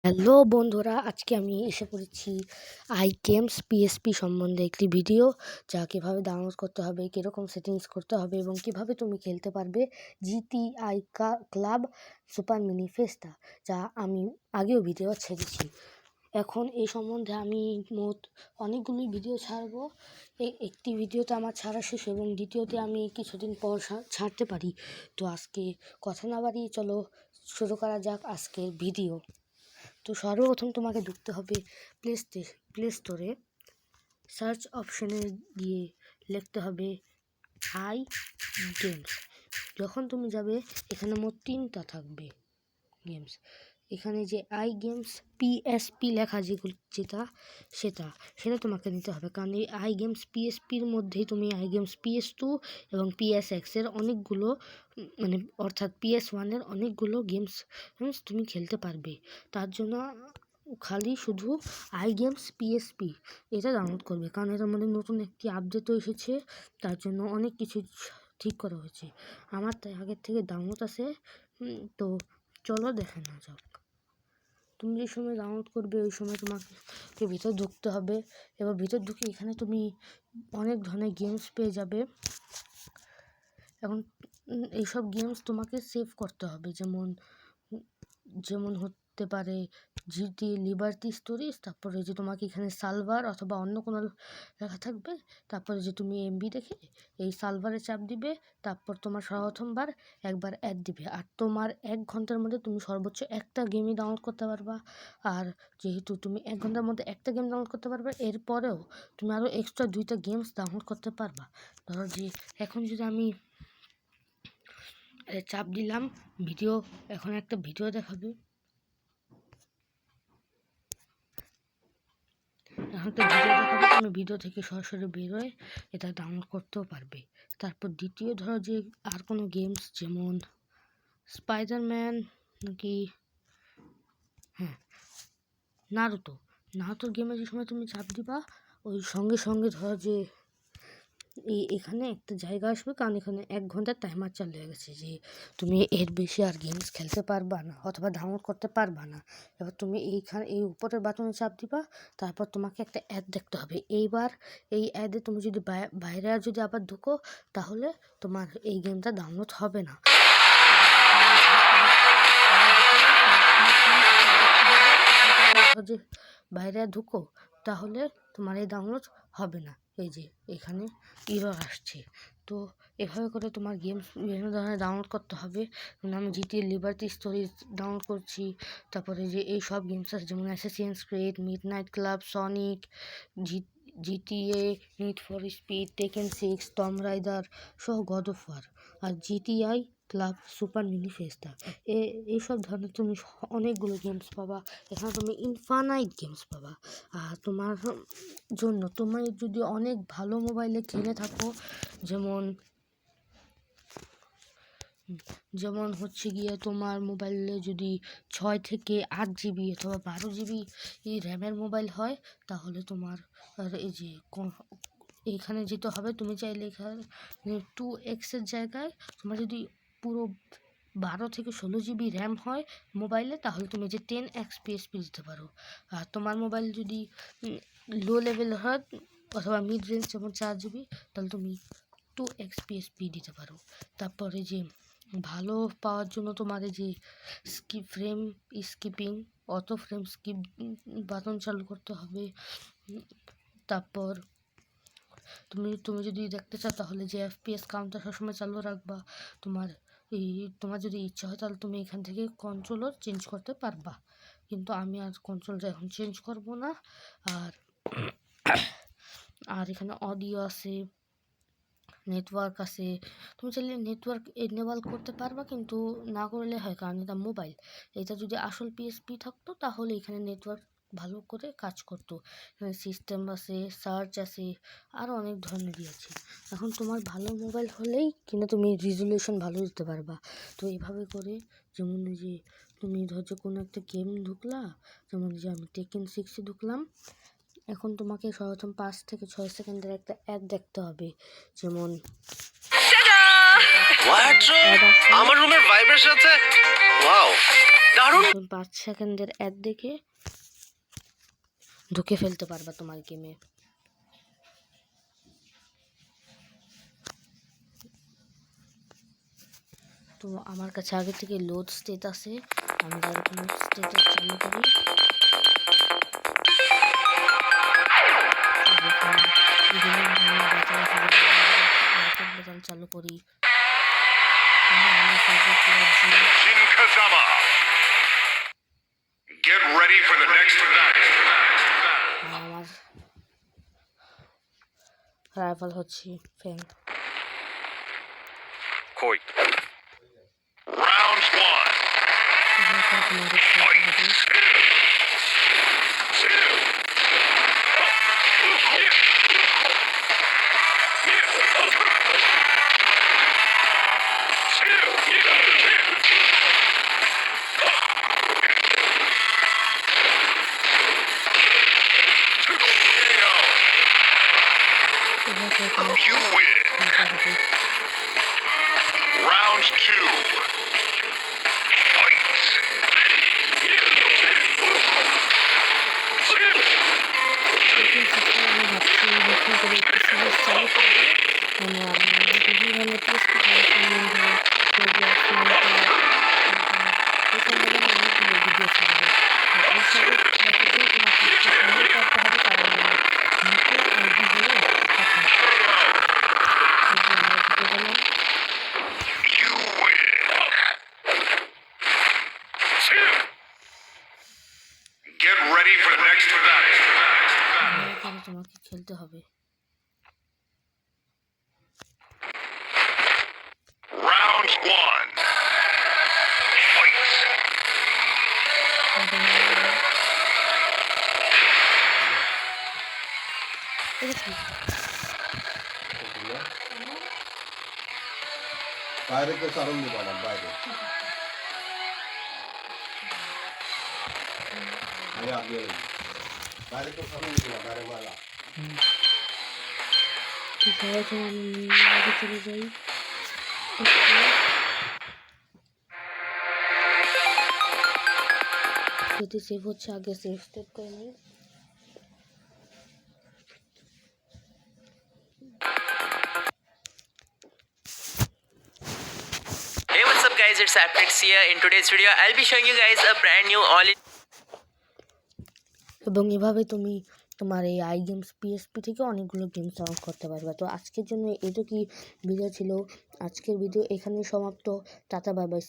Hello বন্ধুরা, আজকে আমি এসে পড়েছি আইগেমস পিএসপি সম্বন্ধে একটি ভিডিও, যা কীভাবে ডাউনলোড করতে হবে, কীরকম সেটিংস করতে হবে এবং কিভাবে তুমি খেলতে পারবে জিটিআই ক্লাব সুপার মিনি ফেস্টা, যা আমি আগেও ভিডিও ছেড়েছি। এখন এই সম্বন্ধে আমি মোট অনেকগুলি ভিডিও ছাড়বো। একটি ভিডিওতে আমার ছাড়া শেষ এবং দ্বিতীয়তে আমি কিছুদিন পর ছাড়তে পারি। তো আজকে কথা না বাড়িয়ে চলো শুরু করা যাক আজকের ভিডিও। তো সর্বপ্রথম তোমাকে ঢুকতে হবে প্লে স্টোরে। সার্চ অপশনে গিয়ে লিখতে হবে আই গেমস। যখন তুমি যাবে এখানে মোট 3টা থাকবে গেমস। এখানে যে আই গেমস পিএসপি লেখা সেটা তোমাকে নিতে হবে, কারণ এই আই গেমস পিএসপির মধ্যেই তুমি আই গেমস PS2 এবং PSX-এর অনেকগুলো অর্থাৎ PS1-এর অনেকগুলো গেমস তুমি খেলতে পারবে। তার জন্য খালি শুধু আই গেমস পিএসপি এটা ডাউনলোড করবে, কারণ এটার মধ্যে নতুন একটি আপডেটও এসেছে। তার জন্য অনেক কিছু ঠিক করা হয়েছে। আমার তাই আগের থেকে ডাউনলোড আছে। তো চলো দেখে না যাক। তুমি যে সময় ডাউনলোড করবে ওই সময় তোমাকে ভিতর ঢুকতে হবে। এবার ভিতর ঢুকে এখানে তুমি অনেক ধরনের গেমস পেয়ে যাবে। এখন এইসব গেমস তোমাকে সেভ করতে হবে, যেমন হতে পারে জিটি লিবার্টি স্টোরিজ। তারপরে যে তোমাকে এখানে সার্ভার অথবা অন্য কোনো লেখা থাকবে, তারপরে যে তুমি এমবি দেখে এই সার্ভারে চাপ দিবে, তারপর তোমার প্রথমবার একবার অ্যাড দিবে, আর তোমার 1 ঘন্টার মধ্যে তুমি সর্বোচ্চ একটা গেমই ডাউনলোড করতে পারবা। আর যেহেতু তুমি 1 ঘন্টার মধ্যে একটা গেম ডাউনলোড করতে পারবে, এরপরেও তুমি আরও এক্সট্রা 2টা গেমস ডাউনলোড করতে পারবা। ধরো যে এখন যদি আমি চাপ দিলাম ভিডিও, এখন একটা ভিডিও দেখাবে, তুমি ভিডিও থেকে সরাসরি বেরোয় এটা ডাউনলোড করতেও পারবে। তারপর দ্বিতীয় ধরো যে আর কোনো গেমস, যেমন স্পাইডারম্যান নাকি নারুতো গেমে যে সময় তুমি চাপ দিবা, ওই সঙ্গে সঙ্গে ধরো যে এখানে একটা জায়গা আসবে, কারণ এখানে 1 ঘন্টার টাইমার চালু হয়ে গেছে যে তুমি এর বেশি আর গেমস খেলতে পারবা না অথবা ডাউনলোড করতে পারবা না। এবার তুমি এই উপরের বাটনে চাপ দিবা, তারপর তোমাকে একটা অ্যাড দেখতে হবে। এইবার এই অ্যাডে তুমি যদি বাইরে যদি আবার ঢুকো, তাহলে তোমার এই গেমটা ডাউনলোড হবে না। যে বাইরে ঢুকো, তাহলে তোমার এই ডাউনলোড হবে না। এই যে এখানে এরর আসছে। তো এভাবে করে তোমার গেমস বিভিন্ন ধরনের ডাউনলোড করতে হবে। আমি জিটিএ লিবার্টি স্টোরিজ ডাউনলোড করছি। তারপরে যে এই সব গেমস আছে, যেমন Assassin's Creed, Midnight Club, Sonic, GTA, Need for Speed, Tekken 6, Tomb Raider সহ গড অফ ওয়ার, আর GTI Club Super Mini Festa. এইসব ধরনের তুমি অনেকগুলো গেমস পাবা। এখানে তুমি ইনফানাইট গেমস পাবা। আর তোমার জন্য তুমি যদি অনেক ভালো মোবাইলে খেলে থাকো, যেমন হচ্ছে গিয়ে তোমার মোবাইলে যদি 6 থেকে 8 জিবি অথবা 12 জিবি র্যামের মোবাইল হয়, তাহলে তোমার এই যে এইখানে যেতে হবে। তুমি চাইলে এখানে 2x-এর জায়গায় তোমার যদি পুরো 12 থেকে 16 জিবি র্যাম হয় মোবাইলে, তাহলে তুমি যে 10x PSP দিতে পারো। আর তোমার মোবাইল যদি লো লেভেল হয় অথবা মিড রেঞ্জ, যেমন 4 জিবি, তাহলে তুমি 2x PSP দিতে পারো। তারপরে যে ভালো পাওয়ার জন্য তোমার এই যে অটো ফ্রেম স্কিপ বাটন চালু করতে হবে। তারপর তুমি যদি দেখতে চাও, তাহলে যে FPS কাউন্টার সবসময় চালু রাখবা। তোমার যদি ইচ্ছা হয়, তাহলে তুমি এখান থেকে কন্ট্রোলার চেঞ্জ করতে পারবা, কিন্তু আমি আর কন্ট্রোলটা এখন চেঞ্জ করব না। আর এখানে অডিও আছে, নেটওয়ার্ক আছে। তুমি চাইলে নেটওয়ার্ক এনেবল করতে পারবা, কিন্তু না করলে হয়, কারণ এটা মোবাইল। এটা যদি আসল PSP থাকতো, তাহলে এখানে নেটওয়ার্ক ভালো করে কাজ করতো। এখানে সিস্টেম আছে, সার্চ আছে, আরও অনেক ধরনেরই আছে। এখন তোমার ভালো মোবাইল হলেই কিনা তুমি রেজুলেশন ভালো দিতে পারবা। তো এইভাবে করে, যেমন যে তুমি ধরো কোনো একটা গেম ঢুকলা, যেমন যে আমি টেকেন 6-এ ঢুকলাম। এখন তোমাকে সর্বপ্রথম 5 থেকে 6 সেকেন্ডের একটা অ্যাড দেখতে হবে, যেমন আমার রুমের ভাইবের সাথে ওয়াও দারুণ 5 সেকেন্ডের অ্যাড দেখে ঢুকে ফেলতে পারবা তোমার গেমে। তো আমার কাছে আগে থেকে লোড স্টেট আছে, আমি ডাইরেক্ট লোড স্টেটাস চালু করি। বিভিন্ন ধরনের বাজার আছে, মার্কেট বাজার চালু করি। আমার favourite player Shin Kazama. Get ready for the next battle. আমার রাইভাল হচ্ছে fan. Koi. Round 1. You win. Round 2. Fight. You win. Get ready for the next battle. তোমাকে খেলতে হবে। Round 1. Fight. বাইরে তো সারণ দিবা না বাইরে আগে আগে বাইরে তো সারণ দিবা বাইরে মালা সবাই আমি চলে যাই। যদি সেভ হচ্ছে আগে সেভ স্টেপ করে নিই। Hey, what's up guys, it's Apnix here. In today's video I'll be showing you guys a brand new all-in এবং এভাবে তুমি তোমার এই আই গেমস পিএসপি থেকে অনেকগুলো গেম ডাউনলোড করতে পারবে। তো আজকের জন্য এটুকুই ভিডিও ছিল। আজকের ভিডিও এখানেই সমাপ্ত। Tata bye bye.